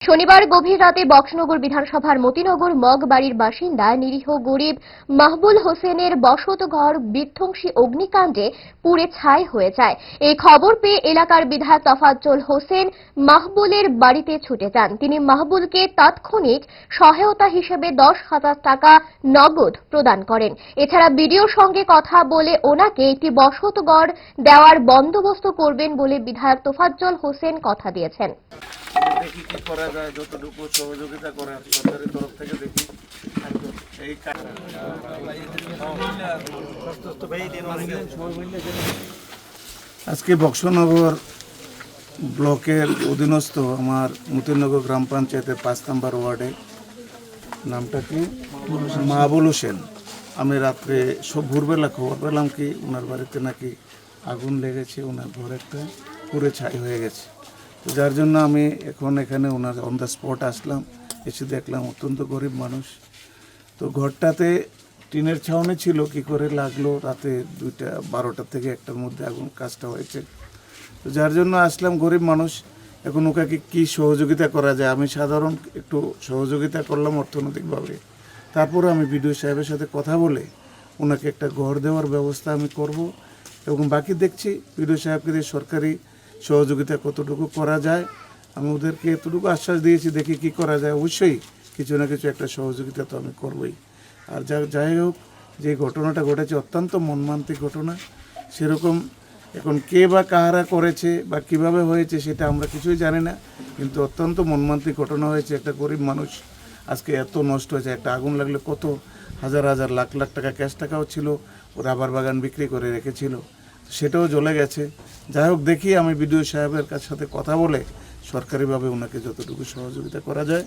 শনিবার গভীর রাতে বক্সনগর বিধানসভার মতিনগর মগ বাড়ির বাসিন্দা নিরীহ গরিব মাহবুল হোসেনের বসতঘর বিধ্বংসী অগ্নিকাণ্ডে পুড়ে ছাই হয়ে যায়। এই খবর পেয়ে এলাকার বিধায়ক তোফাজ্জল হোসেন মাহবুলের বাড়িতে ছুটে যান। তিনি মাহবুলকে তাৎক্ষণিক সহায়তা হিসেবে 10,000 টাকা নগদ প্রদান করেন। এছাড়া বিডিওর সঙ্গে কথা বলে ওনাকে একটি বসতঘর দেওয়ার বন্দোবস্ত করবেন বলে বিধায়ক তোফাজ্জল হোসেন কথা দিয়েছেন। দেখি কি করা যায়, যতটুকু সহযোগিতা করা সরকারের তরফ থেকে দেখি। আজকে বক্সনগর ব্লকের অধীনস্থ আমার মতিনগর গ্রাম পঞ্চায়েতের 5 নম্বর ওয়ার্ডে, নামটা কি মাহবুল হোসেন, আমি রাত্রে সব ভোরবেলা খবর পেলাম কি ওনার বাড়িতে নাকি আগুন লেগেছে, ওনার ঘর একটা পুড়ে ছাই হয়ে গেছে। তো যার জন্য আমি এখন এখানে ওনার অন দ্য স্পট আসলাম, এসে দেখলাম অত্যন্ত গরিব মানুষ। তো ঘরটাতে টিনের ছাউনি ছিল, কি করে লাগলো রাতে 12টা থেকে 1টার মধ্যে আগুন কাজটা হয়েছে। তো যার জন্য আসলাম, গরিব মানুষ, এখন ওকে কি সহযোগিতা করা যায়। আমি সাধারণ একটু সহযোগিতা করলাম অর্থনৈতিকভাবে, তারপরে আমি বিডিও সাহেবের সাথে কথা বলে ওনাকে একটা ঘর দেওয়ার ব্যবস্থা আমি করব, এবং বাকি দেখছি বিডিও সাহেবকে দিয়ে সরকারি সহযোগিতা কতটুকু করা যায়। আমি ওদেরকে এতটুকু আশ্বাস দিয়েছি, দেখি কি করা যায়। অবশ্যই কিছু না কিছু একটা সহযোগিতা তো আমি করবই। আর যাই হোক, যে ঘটনাটা ঘটেছে অত্যন্ত মর্মান্তিক ঘটনা। সেরকম এখন কে বা কাহারা করেছে বা কিভাবে হয়েছে সেটা আমরা কিছুই জানি না, কিন্তু অত্যন্ত মর্মান্তিক ঘটনা হয়েছে। একটা গরিব মানুষ আজকে এত নষ্ট হয়েছে। একটা আগুন লাগলে কত হাজার হাজার লাখ লাখ টাকা ক্যাশ টাকাও ছিল, ও রাবার বাগান বিক্রি করে রেখেছিল, সেটাও জ্বলে গেছে। যাই হোক, দেখি আমি বিডিও সাহেবের সাথে কথা বলে সরকারিভাবে ওনাকে যতটুকু সহযোগিতা করা যায়